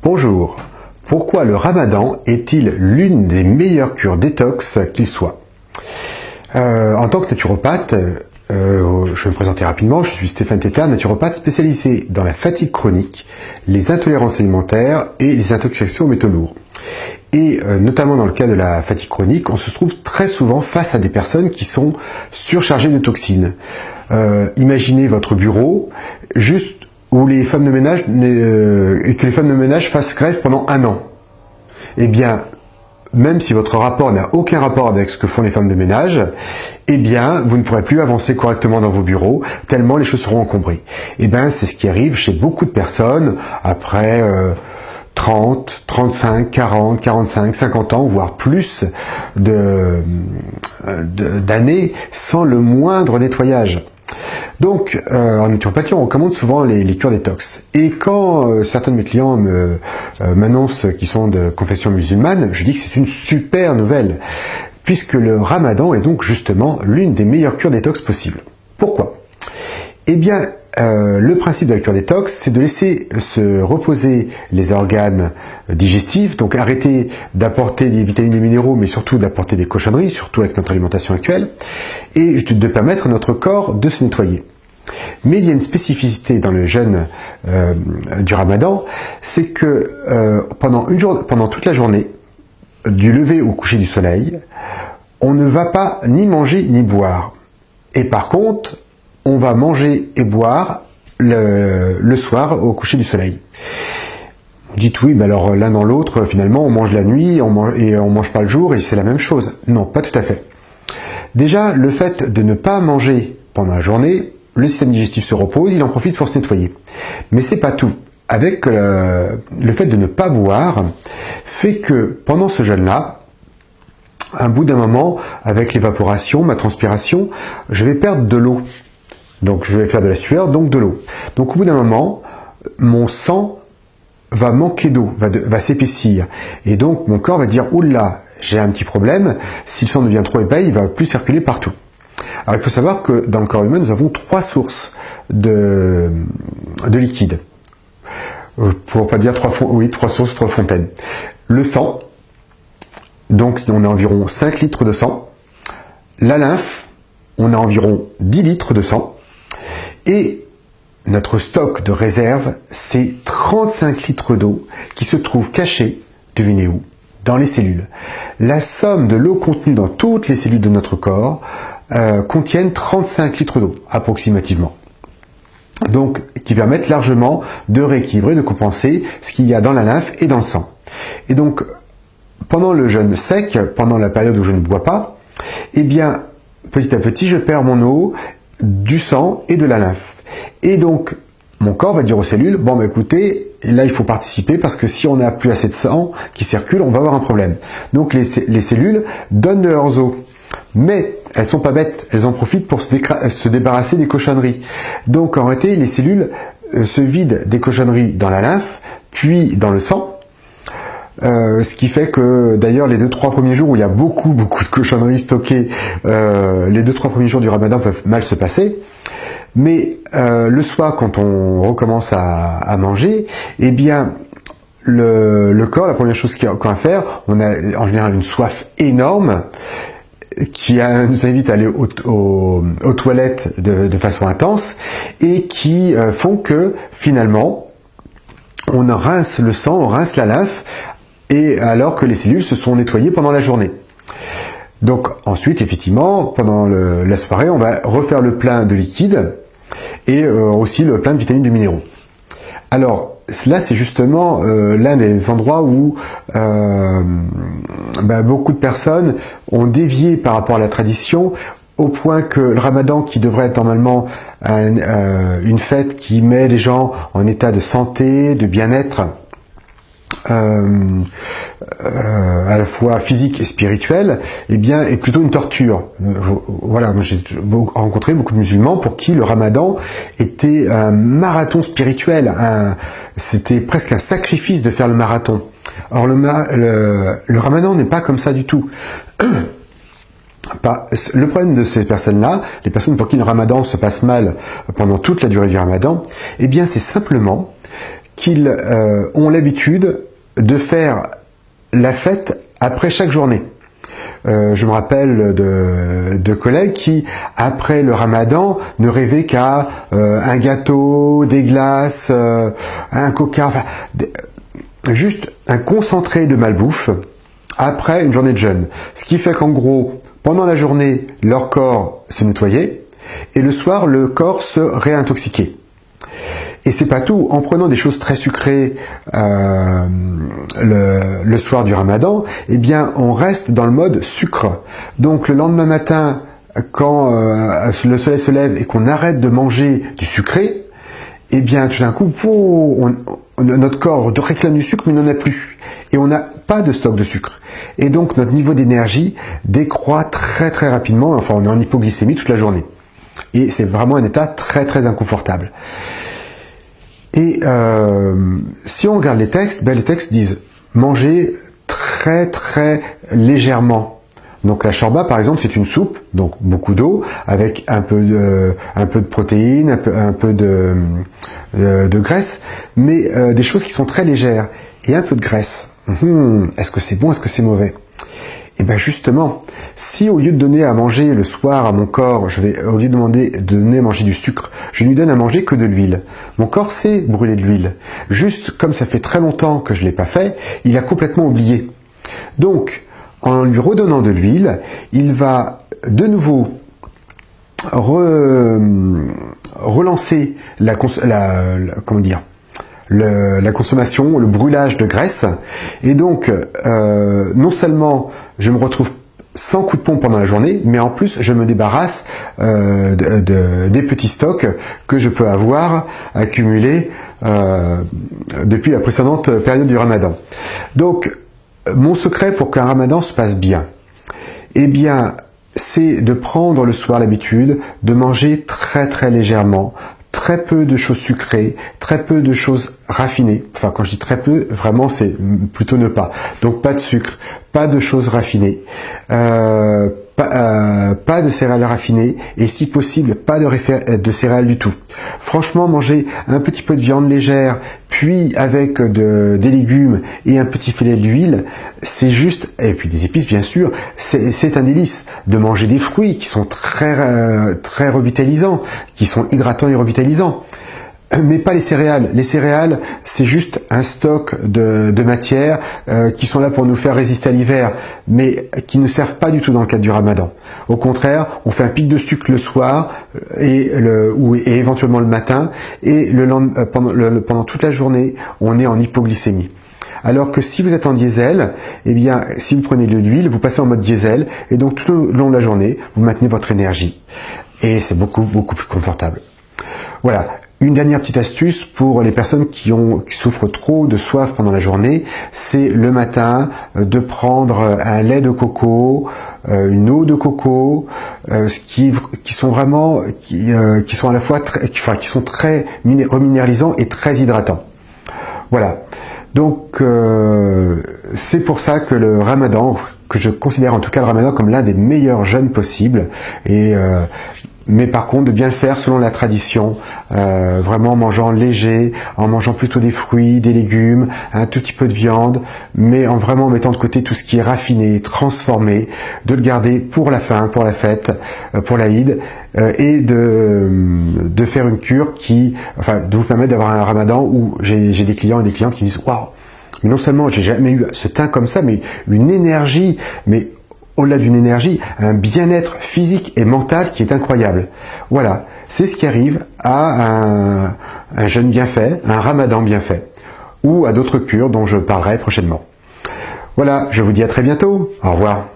Bonjour. Pourquoi le ramadan est-il l'une des meilleures cures détox qu'il soit? En tant que naturopathe, je vais me présenter rapidement, je suis Stéphane Tétard, naturopathe spécialisé dans la fatigue chronique, les intolérances alimentaires et les intoxications aux métaux lourds. Et notamment dans le cas de la fatigue chronique, on se trouve très souvent face à des personnes qui sont surchargées de toxines. Imaginez votre bureau, juste où les femmes de ménage et que les femmes de ménage fassent grève pendant 1 an. Eh bien, même si votre rapport n'a aucun rapport avec ce que font les femmes de ménage, eh bien, vous ne pourrez plus avancer correctement dans vos bureaux, tellement les choses seront encombrées. Eh bien, c'est ce qui arrive chez beaucoup de personnes après 30, 35, 40, 45, 50 ans, voire plus d'années sans le moindre nettoyage. Donc, en naturopathie, on recommande souvent les cures détox. Et quand certains de mes clients m'annoncent qu'ils sont de confession musulmane, je dis que c'est une super nouvelle, puisque le ramadan est donc justement l'une des meilleures cures détox possibles. Pourquoi? Eh bien, le principe de la cure détox, c'est de laisser se reposer les organes digestifs, donc arrêter d'apporter des vitamines et minéraux, mais surtout d'apporter des cochonneries, surtout avec notre alimentation actuelle, et de permettre à notre corps de se nettoyer. Mais il y a une spécificité dans le jeûne du ramadan, c'est que pendant toute la journée, du lever au coucher du soleil, on ne va pas ni manger ni boire. Et par contre, on va manger et boire le soir au coucher du soleil. Dites oui, mais alors l'un dans l'autre, finalement, on mange la nuit et on mange pas le jour et c'est la même chose. Non, pas tout à fait. Déjà, le fait de ne pas manger pendant la journée, le système digestif se repose, il en profite pour se nettoyer. Mais c'est pas tout. Avec le fait de ne pas boire, fait que pendant ce jeûne-là, à un bout d'un moment, avec l'évaporation, ma transpiration, je vais perdre de l'eau. Donc je vais faire de la sueur, donc de l'eau. Donc au bout d'un moment, mon sang va manquer d'eau, va s'épaissir. Et donc mon corps va dire, oula, j'ai un petit problème, si le sang devient trop épais, il va plus circuler partout. Alors il faut savoir que dans le corps humain, nous avons 3 sources de liquide. Pour pas dire 3 sources, 3 fontaines. Le sang, donc on a environ 5 litres de sang. La lymphe, on a environ 10 litres de sang. Et notre stock de réserve, c'est 35 litres d'eau qui se trouve cachée, devinez où? Dans les cellules. La somme de l'eau contenue dans toutes les cellules de notre corps contiennent 35 litres d'eau, approximativement. Donc, qui permettent largement de rééquilibrer, de compenser ce qu'il y a dans la lymphe et dans le sang. Et donc, pendant le jeûne sec, pendant la période où je ne bois pas, eh bien, petit à petit, je perds mon eau, du sang et de la lymphe. Et donc, mon corps va dire aux cellules, bon, bah, écoutez, là, il faut participer parce que si on n'a plus assez de sang qui circule, on va avoir un problème. Donc, les cellules donnent de leurs os. Mais elles sont pas bêtes, elles en profitent pour se débarrasser des cochonneries. Donc, en réalité, les cellules se vident des cochonneries dans la lymphe, puis dans le sang. Ce qui fait que d'ailleurs les 2-3 premiers jours où il y a beaucoup de cochonneries stockées, les 2-3 premiers jours du ramadan peuvent mal se passer. Mais le soir, quand on recommence à manger, eh bien le corps, la première chose qu'on va faire, on a en général une soif énorme qui nous invite à aller aux toilettes de façon intense et qui font que finalement on rince le sang, on rince la lymphe, et alors que les cellules se sont nettoyées pendant la journée. Donc ensuite, effectivement, pendant la soirée, on va refaire le plein de liquide et aussi le plein de vitamines et de minéraux. Alors là, c'est justement l'un des endroits où beaucoup de personnes ont dévié par rapport à la tradition, au point que le ramadan, qui devrait être normalement une fête qui met les gens en état de santé, de bien-être, à la fois physique et spirituelle, eh bien, est plutôt une torture. Voilà, moi j'ai rencontré beaucoup de musulmans pour qui le ramadan était un marathon spirituel, c'était presque un sacrifice de faire le marathon. Or le ramadan n'est pas comme ça du tout. Le problème de ces personnes-là, les personnes pour qui le ramadan se passe mal pendant toute la durée du ramadan, eh bien c'est simplement qu'ils ont l'habitude de faire la fête après chaque journée. Je me rappelle de collègues qui, après le ramadan, ne rêvaient qu'à un gâteau, des glaces, un coca, enfin, juste un concentré de malbouffe après une journée de jeûne. Ce qui fait qu'en gros, pendant la journée, leur corps se nettoyait et le soir, le corps se réintoxiquait. Et c'est pas tout. En prenant des choses très sucrées le soir du ramadan, eh bien, on reste dans le mode sucre. Donc, le lendemain matin, quand le soleil se lève et qu'on arrête de manger du sucré, eh bien, tout d'un coup, notre corps réclame du sucre, mais il n'en a plus. Et on n'a pas de stock de sucre. Et donc, notre niveau d'énergie décroît très très rapidement. Enfin, on est en hypoglycémie toute la journée. Et c'est vraiment un état très très inconfortable. Et si on regarde les textes, les textes disent manger très très légèrement. Donc la shorba par exemple c'est une soupe, donc beaucoup d'eau, avec un peu de protéines, un peu de graisse, mais des choses qui sont très légères et un peu de graisse. Est-ce que c'est bon, est-ce que c'est mauvais? Et bien justement, si au lieu de donner à manger le soir à mon corps, au lieu de donner à manger du sucre, je ne lui donne à manger que de l'huile. Mon corps sait brûler de l'huile. Juste comme ça fait très longtemps que je ne l'ai pas fait, il a complètement oublié. Donc, en lui redonnant de l'huile, il va de nouveau relancer la consommation, le brûlage de graisse, et donc non seulement je me retrouve sans coup de pompe pendant la journée, mais en plus je me débarrasse des petits stocks que je peux avoir accumulés depuis la précédente période du ramadan. Donc mon secret pour qu'un ramadan se passe bien, eh bien c'est de prendre le soir l'habitude de manger très très légèrement, très peu de choses sucrées, très peu de choses raffinées. Enfin, quand je dis très peu, vraiment, c'est plutôt ne pas. Donc, pas de sucre, pas de choses raffinées, pas de céréales raffinées et si possible, pas de céréales du tout. Franchement, manger un petit peu de viande légère, puis avec des légumes et un petit filet d'huile, c'est juste, et puis des épices bien sûr, c'est un délice. De manger des fruits qui sont très revitalisants, qui sont hydratants et revitalisants. Mais pas les céréales. Les céréales, c'est juste un stock de matières qui sont là pour nous faire résister à l'hiver, mais qui ne servent pas du tout dans le cadre du ramadan. Au contraire, on fait un pic de sucre le soir et éventuellement le matin, et pendant toute la journée, on est en hypoglycémie. Alors que si vous êtes en diesel, eh bien, si vous prenez de l'huile, vous passez en mode diesel, et donc tout au long de la journée, vous maintenez votre énergie. Et c'est beaucoup plus confortable. Voilà. Une dernière petite astuce pour les personnes qui souffrent trop de soif pendant la journée, c'est le matin de prendre un lait de coco, une eau de coco, qui sont à la fois qui sont très reminéralisants et très hydratants. Voilà. Donc c'est pour ça que le ramadan, que je considère en tout cas le ramadan comme l'un des meilleurs jeûnes possibles, mais par contre de bien le faire selon la tradition, vraiment en mangeant léger, en mangeant plutôt des fruits, des légumes, un tout petit peu de viande, mais en vraiment mettant de côté tout ce qui est raffiné, transformé, de le garder pour la fin, pour la fête, pour l'Aïd, et de faire une cure de vous permettre d'avoir un ramadan où j'ai des clients et des clientes qui me disent « Waouh, mais non seulement j'ai jamais eu ce teint comme ça, mais une énergie, mais au-delà d'une énergie, un bien-être physique et mental qui est incroyable. » Voilà, c'est ce qui arrive à un jeûne bien fait, un ramadan bien fait, ou à d'autres cures dont je parlerai prochainement. Voilà, je vous dis à très bientôt. Au revoir.